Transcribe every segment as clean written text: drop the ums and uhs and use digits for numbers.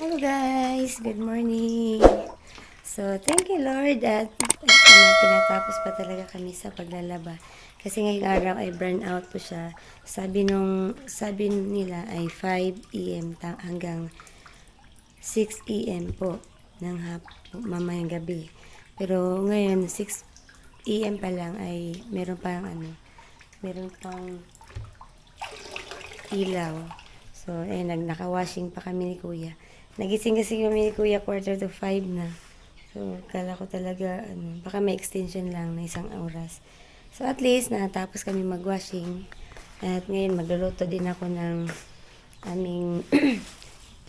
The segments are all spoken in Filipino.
Hello guys, good morning. So, thank you Lord at pinatapos pa talaga kami sa paglalaba. Kasi ngayong araw ay burn out po siya. Sabi nila ay 5 AM hanggang 6 AM po ng mamayang gabi. Pero ngayon 6 AM pa lang ay meron pang ilaw. So, naka-washing pa kami ni Kuya. Nagising kasi kami ni Kuya 4:45 na. So, kala ko talaga, baka may extension lang na 1 oras. So, at least, natapos kami mag-washing. At ngayon, magluluto din ako ng aming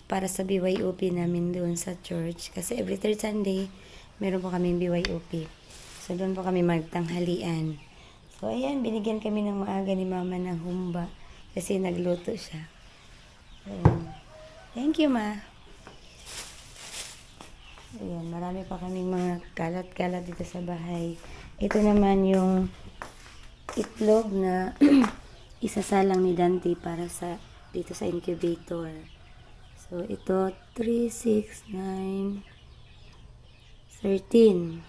para sa BYOP namin doon sa church. Kasi every third Sunday, meron po kaming BYOP. So, doon po kami magtanghalian. So, ayan, binigyan kami ng maaga ni Mama ng humba. Kasi nagluto siya. So, thank you, Ma. Ayan, marami pa kaming mga kalat-kalat dito sa bahay. Ito naman yung itlog na isasalang ni Dante para dito sa incubator. So, ito 3, 6, 9, 13.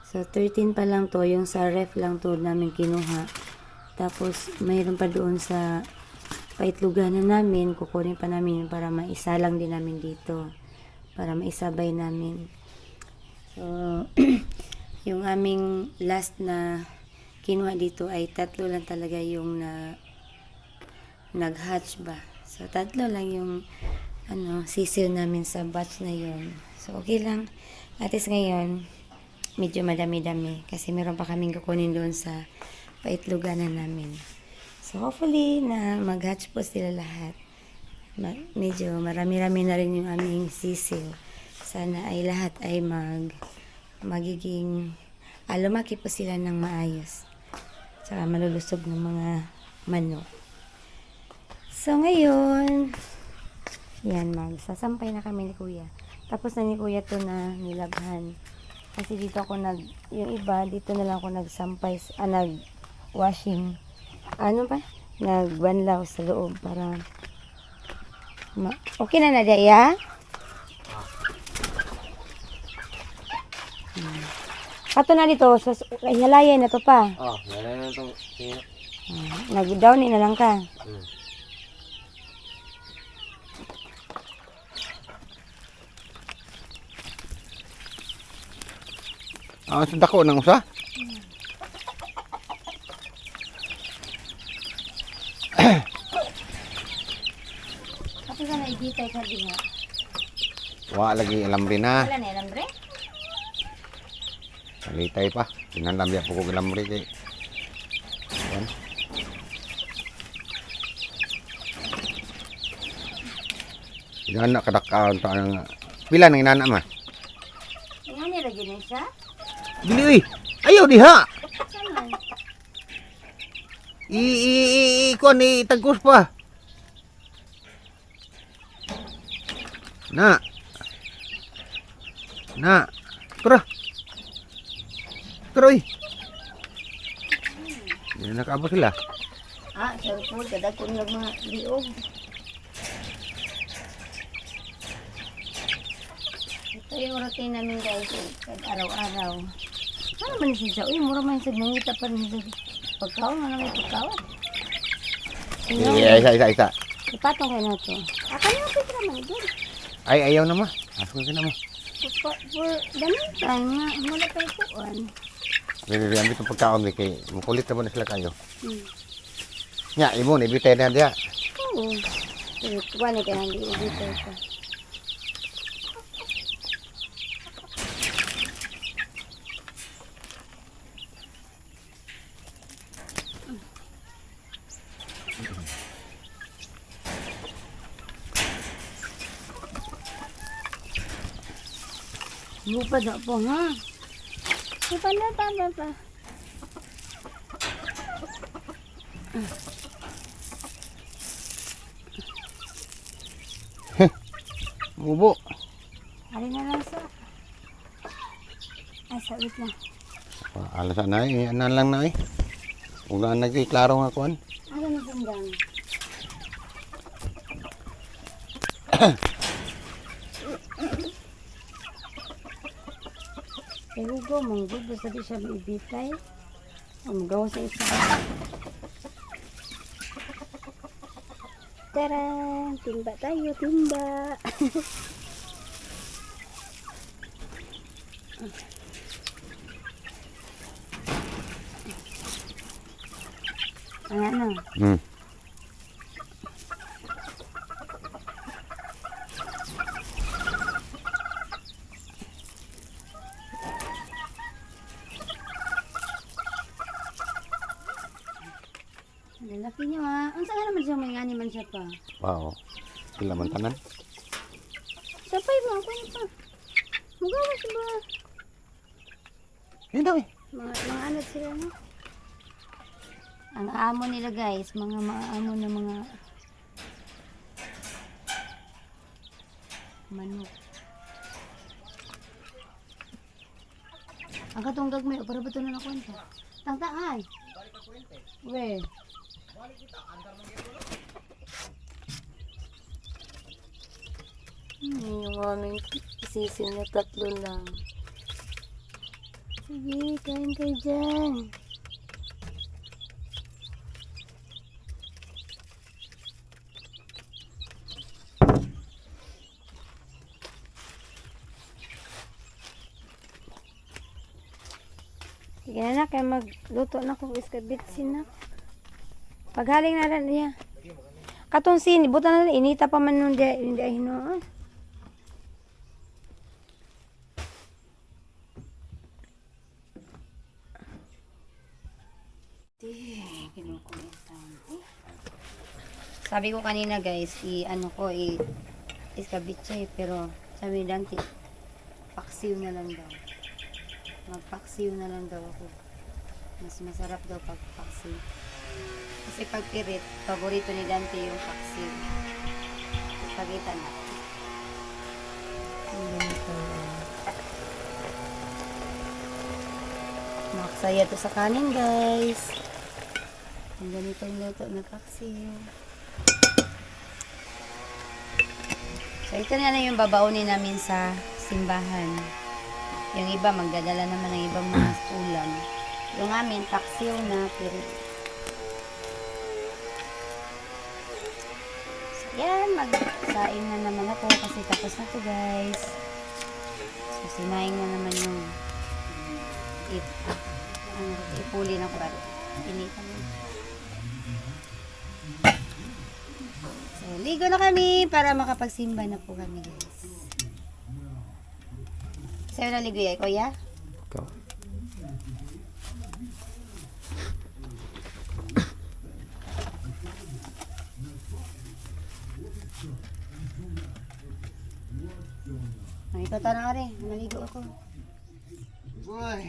So, 13 pa lang to. Yung sa ref lang to namin kinuha. Tapos, mayroon pa doon sa paitluganan namin. Kukunin pa namin yun para maisalang din namin dito. Para maisabay namin. So, yung aming last na kinuha dito ay 3 lang talaga yung nag-hatch ba. So, 3 lang yung sisil namin sa batch na yun. So, okay lang. At least ngayon, medyo madami-dami. Kasi meron pa kaming kukunin doon sa paitluganan namin. So, hopefully na mag-hatch po sila lahat. Medyo marami-rami na rin yung aming sisil. Sana ay lahat ay magiging lumaki po sila ng maayos. Tsaka malulusog ng mga manok. So ngayon, yan sasampay na kami ni Kuya. Tapos na ni Kuya to na nilabhan. Kasi dito ako yung iba, dito na lang ako nagsampay, nag-washing. Nagbanlaw sa loob para okay na na daya? Kato na dito, halayan na to pa. Halayan na itong sino. Nag-down na lang ka. Sa dako ng usa? Kapag ka naigitay ka din nga. Wala lagi alambre na. Wala na alambre? Salitay pa. Pinanlambi ako kong alambre kay. Yan. Inana kadakaon ta ang pila nang inana ma. Nga nilagyan na siya? Dili uy. Ayaw diha. Saan? Kuan ni tagkos pa. Na. Tara. Tara uy. Yan nakabot sila. Sorry po, dadag ko ng mga liog. Ito yung routine namin guys, araw-araw. Ano man siya? Uy, mura man siya, nangita pa rin siya. Pagkaon, ano may pagkaon? Isa. Ipatong kayo na ito. Kanya ko ito naman doon. Ay, ayaw na ma. Asko ka na ma. For damitan nga, mula pa ituan. Bili ambil itong pagkaon kay mukulit naman na sila kayo. Hmm. Nya, imo na ibitay na diya. Oo. Tuwan ka nang dito ka. Lupa na po ha. Lupa na pa. Mubo. Ari na lang sa. Wait lang. Alas na anan lang na Ug na nagklaro nga kuan. Ano na sandang? Kay Hugo, manggod. Basta di siya ibitay. Ang gawa sa isa. Tara! Timba tayo, timba! Ano? Hmm. Lalaki niyo ha. Ang saan naman siya may ngani man siya pa? Wow. Sila man tanan. Sapay mo, ako na pa. Magawas ba? Yan daw eh. Mga anak sila no? Ang amo nila guys, mga maamo na mga manok. Ang katunggag mo, para ba ito na nakwenta? Tangtaan. We. Yung aming isisin na 3 lang. Sige, kain kayo dyan. Sige na kaya magluto na ko iskabitsin na. Paghaling na rin niya. Katong sini, buta na rin, inita pa man nung hindi hinoon. Sabi ko kanina guys, iskabitse, pero sabi ni Dante, paksiw na lang daw. Magpaksiw na lang daw ako. Mas masarap daw pag paksiw. Kasi pag pirit, paborito ni Dante yung paksiw. Ipagita natin. Maksaya to sa kanin guys. Ang ganitong luto na paksiw. So ito na lang yung babaunin namin sa simbahan. Yung iba magdadala naman ng ibang mga ulam. Yung amin paksiw na pirit. So yan, magsaing na naman ako kasi tapos na to guys. So sinaing na naman yung ipuli na ko ba? Pinitan mo. So ligo na kami para makapagsimba na po kami guys. Sa'yo na ligo yan, kuya? Ikaw. Ay, ikaw tanong ka rin. Maligo ako. Boy.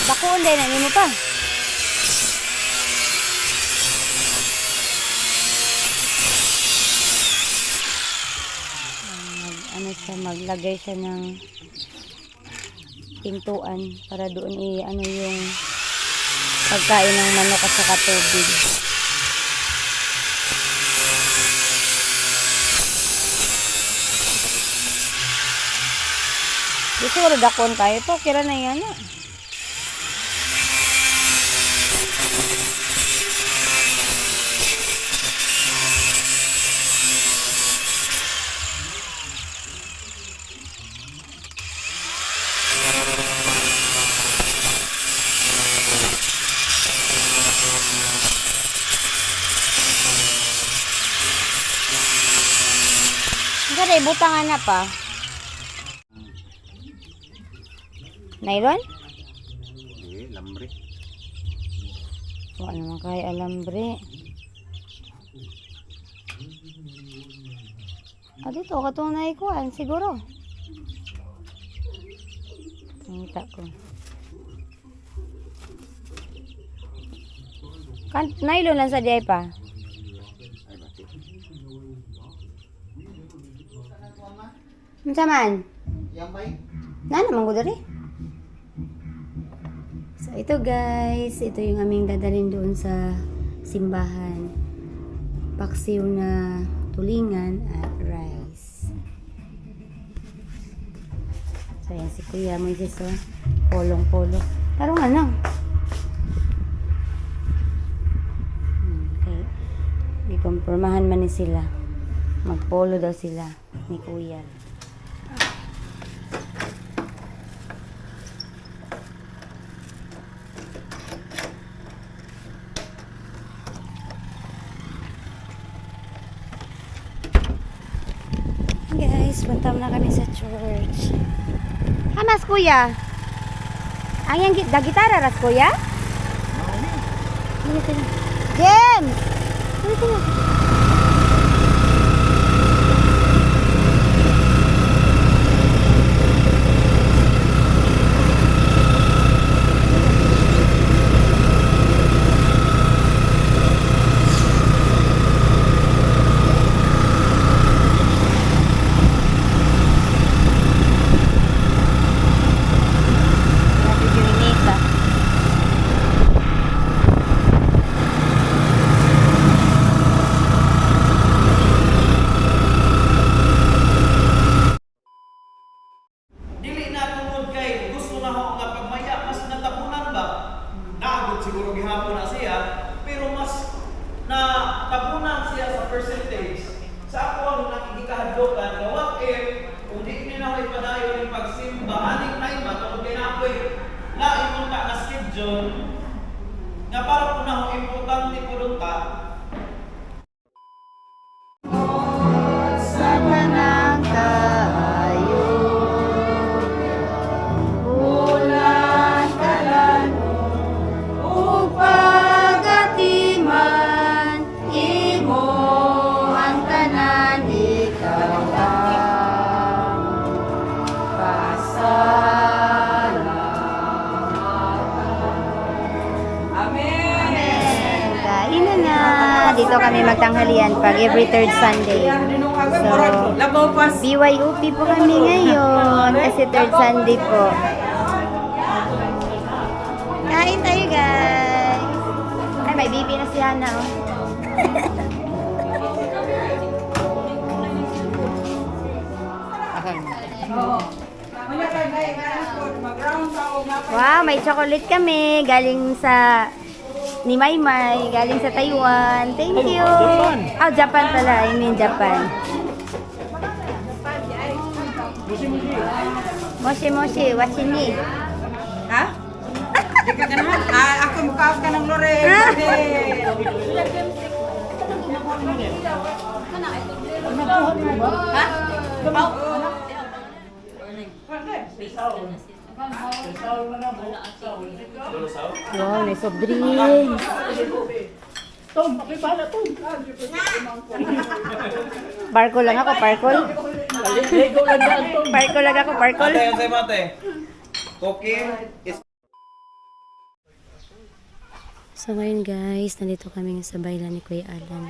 Bako, hindi na. Mo pa. Maglagay siya ng pintuan para doon yung pagkain ng manok at saka tubig. Gusto ko dakon tayo to, kira na yan ah. Kada ibutangan na pa. Nylon? Eh, lambre. Wala naman kaya alambre. Dito, katong naikuan, siguro. Nakita ko. Nylon lang sa diay pa. Unsa man? Na naman ko diri. So ito guys, ito yung aming dadalhin doon sa simbahan. Paksiw na tulingan at rice. So, yan si Kuya Moises, oh. Polong-polo. Tarong ano? Okay. Ikompormahan man ni sila. Magpolo daw sila ni Kuya. Guys, punta na kami sa church. Hanas Kuya? Ang yang gitara ras Kuya? James! Dito na. Dili na tungod kay gusto na ako nga pagmaya mas natapunan ba? Naabot siguro gihapon na siya, pero mas natapunan siya sa percentage. Sa ako ang nakikikahadlokan, gawak kung di nyo na ako ipadayo yung pagsimba, aning time ba, tungod kay na ako'y lain mo ka na schedule, nga para po na ako importante po doon ta, Sa kanang kayo, ulan kalan, ug pagatiman, imo ang tanan, ikaw ang pasalamatan. Amen. Kain na. Dito kami magtanghalian pag every third Sunday. So, BYUP po kami ngayon kasi third Sunday po. Kain tayo guys. Ay, may bibi na si Hana oh. Wow, may chocolate kami galing sa ni Maymay, galing sa Taiwan. Thank you. Oh, Japan pala. I mean Japan. Moshi Moshi, watching me. Ha? Di ka ganahan? Ako mukha ka ng Loren. Ha? Wow, may soft drinks. Parkol lang ako, parkol. Parkol lang ako, parkol. Ate, yung mate. Cooking is So ngayon guys, nandito kami sa baylan ni Kuya Alan.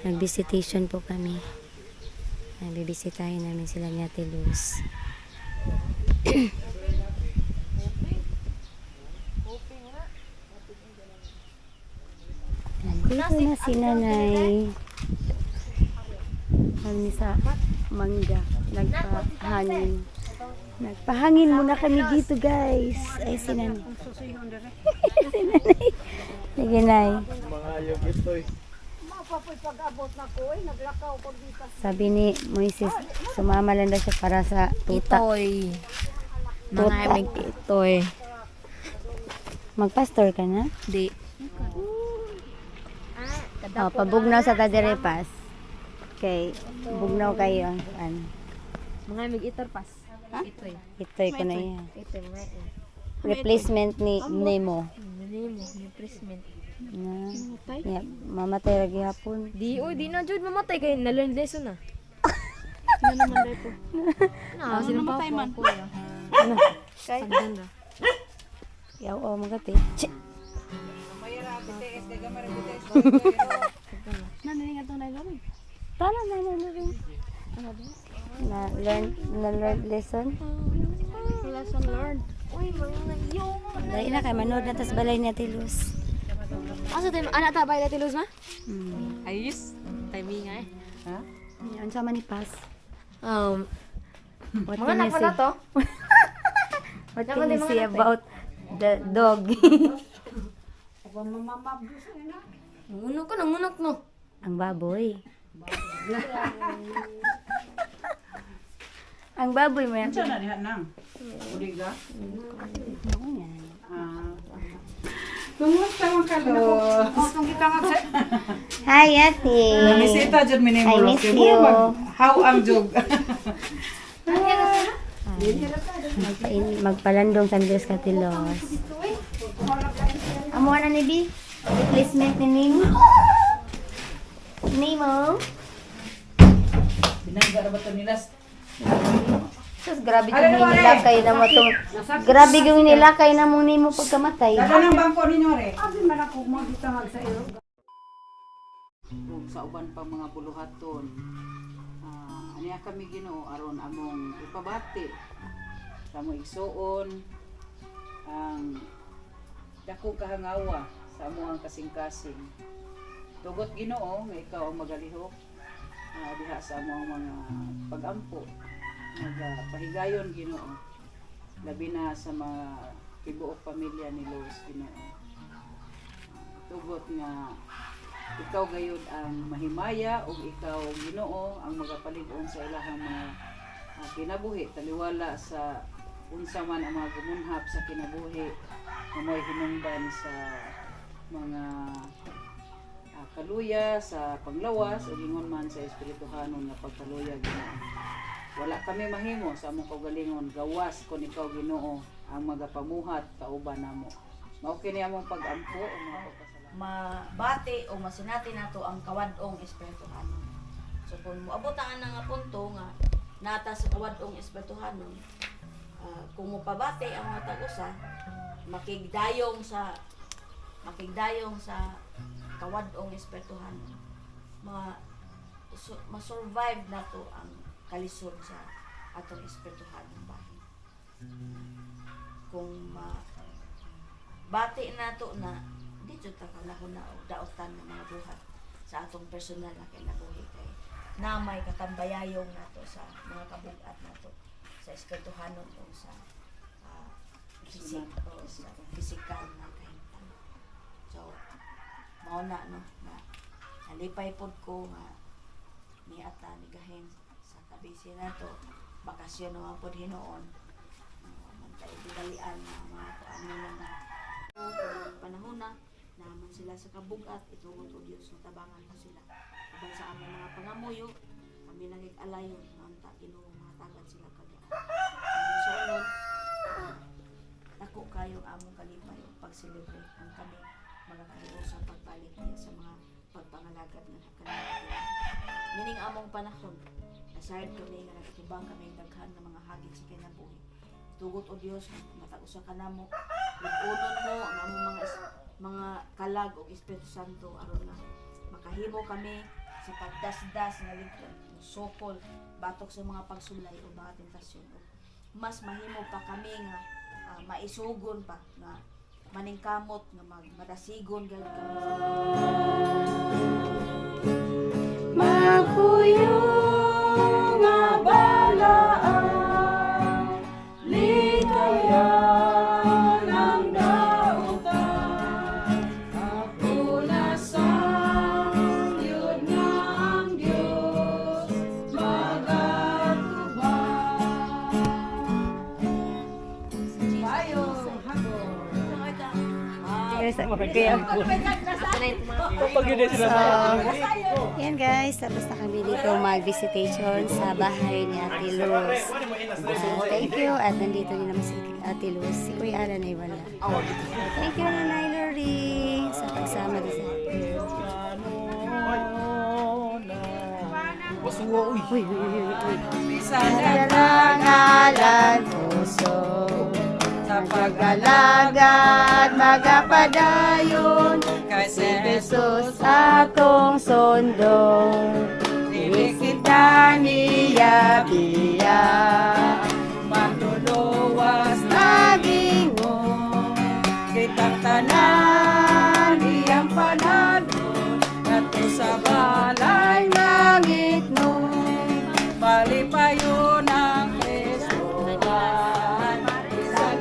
Nag-visitation po kami. Bibisitahin namin sila ni Ate Luz. Nandito na si Nanay. Kami sa mangga. Nagpahangin. Nagpahangin muna kami dito guys. Ay si Nanay. Si Nanay. Sige Nay. Sabi ni Moises, sumama lang daw siya para sa tuta. Itoy. Tuta. Mga itoy. Magpastor ka na? Di. Oh, pabugnaw sa Taderepas. Okay, bugnaw kayo. Ano? Mga mag-itar pas. Itoy. Itoy ko na yan. Itoy mga ito. Replacement ni Nemo. Nani mo, replacement. Na, yeah, mamatay lagi hapon. Di, oy, di na jud mamatay kay na-learn lesson na. Sino naman dai po? Na, sino mamatay man po ya. Ano? Sagdan na. Yaw, oh, magati. Chi! Nanaling atong nailorin. Tama na rin. Na-learn lesson. Lesson learned. Uy, mga nagyo. Dahil na kay manood na tas balay ni Ate Luz. Asa tayo, anak tabay na tilus ma? Hmm. Ayos. Timing nga eh. Ha? Yan, sama ni Paz. Um, What mga can anak you pala say? to. What can you say about the dog? Nangunok no. Ang baboy. Ang baboy mo yan. Saan na diha nang? Uliga? Kumusta man ka, Los? Hi, ate. Namisita dyan I minimulok. miss you. How ang jug? Magpalandong sa Diyos Katilos. Amo na ni Bi? Replacement ni Nemo? Nemo? Binangga na ba ito nila? Sus, grabe kung nilakay na mo itong... Grabe kung nilakay na mong Nemo pagkamatay. Dada ng bangko ninyo, re. Sa uban pang mga buluhaton. Aniya kami Ginoo aron among ipabati sa among igsuon ang dako kahangawa sa among kasing-kasing. Tugot Ginoo nga ikaw ang magalihok diha sa among mga pagampo. Pahigayon Ginoo. Labi na sa mga tibuok pamilya ni Lois Ginoo. Tugot nga ikaw gayud ang mahimaya ug ikaw Ginoo ang magapalig-on sa ilahang mga kinabuhi taliwala sa unsa man ang mga gumunhap sa kinabuhi nga mo'y hinungdan sa mga kaluya sa panglawas ug ingon man sa espirituhanon nga pagkaluya Ginoo. Wala kami mahimo sa among kaugalingon gawas kon ikaw Ginoo ang magapamuhat kauban namo. Mao kini among pag-ampo o mga pagpasalamat. Mabati o masinati nato ang kawadong espirituhanon. So kung moabot ang nga punto nga nata sa kawadong espirituhanon, kung mopabati ang mga tag-usa, makigdayong sa kawadong espirituhanon, ma-survive nato ang kalisod sa atong espirituhanon bahin. Kung bati nato na dito ta kanahuna og daotan ng mga buhat sa atong personal na kinabuhi kay na may katambayayong nato sa mga kabugat nato sa espirituhanon o sa physical na kahimtang. So mao na no na nalipay pod ko nga ni ata ni gahin sa kabisi nato bakasyon naman pod hinuon mantay bigalian na mga ano na panahon na naman sila sa kabugat, itugot o Diyos na tabangan mo sila. Habang sa aming mga pangamuyo, kami nagig-alayon, manta, Ginoo, mga tagad sila kagaya. Sa unod, dako kayong among kalipay o pag-celebrate ang kami mga kahiyo sa pagbalik niya sa mga pagpangalagad ng kakalagad. Mining among panahon, aside kami nga nagtubang kami daghan ng mga hagit sa kinabuhi. Tugot o Diyos, matag-usa ka namo, lupunon mo ang among mga kalag o Espiritu Santo aron na makahimo kami sa pagdasdas nga ligtas sokol batok sa mga pagsulay o mga tentasyon. Mas mahimo pa kami nga maisugon pa nga maningkamot nga madasigon gayud kami sa Makuyo nga balaan ligaya ng dautan ako nasang yun ng Diyos magatubang bayo yan guys, tapos na kami dito mag-visitation sa bahay ni Ate Luz. Thank you at nandito din naman si Ate Luz. Si Kuya Alan ay wala. Thank you Nanay Lori sa pagsama din sa Uy. Bisa Nalangalan puso sa pag-alagad magapadayon si Jesus atong sondo dili kita niya biya manluluwas nagingon kitang tanan iyang panahon nato sa balay langit nun balipayon ang Kristohan sa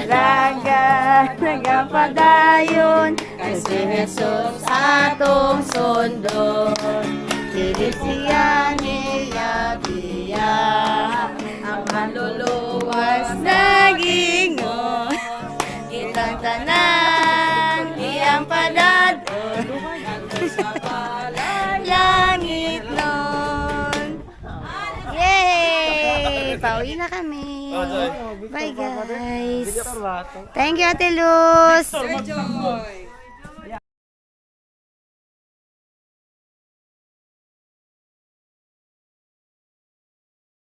Laga, nagapadayon, kay si Jesus atong sundo. Dili siya niya, ang manluluwas na gingon. Itang tanan, iyang padadon, langit nun. Yay! Pauwi na kami. Bye guys. Thank you, Ate Luz.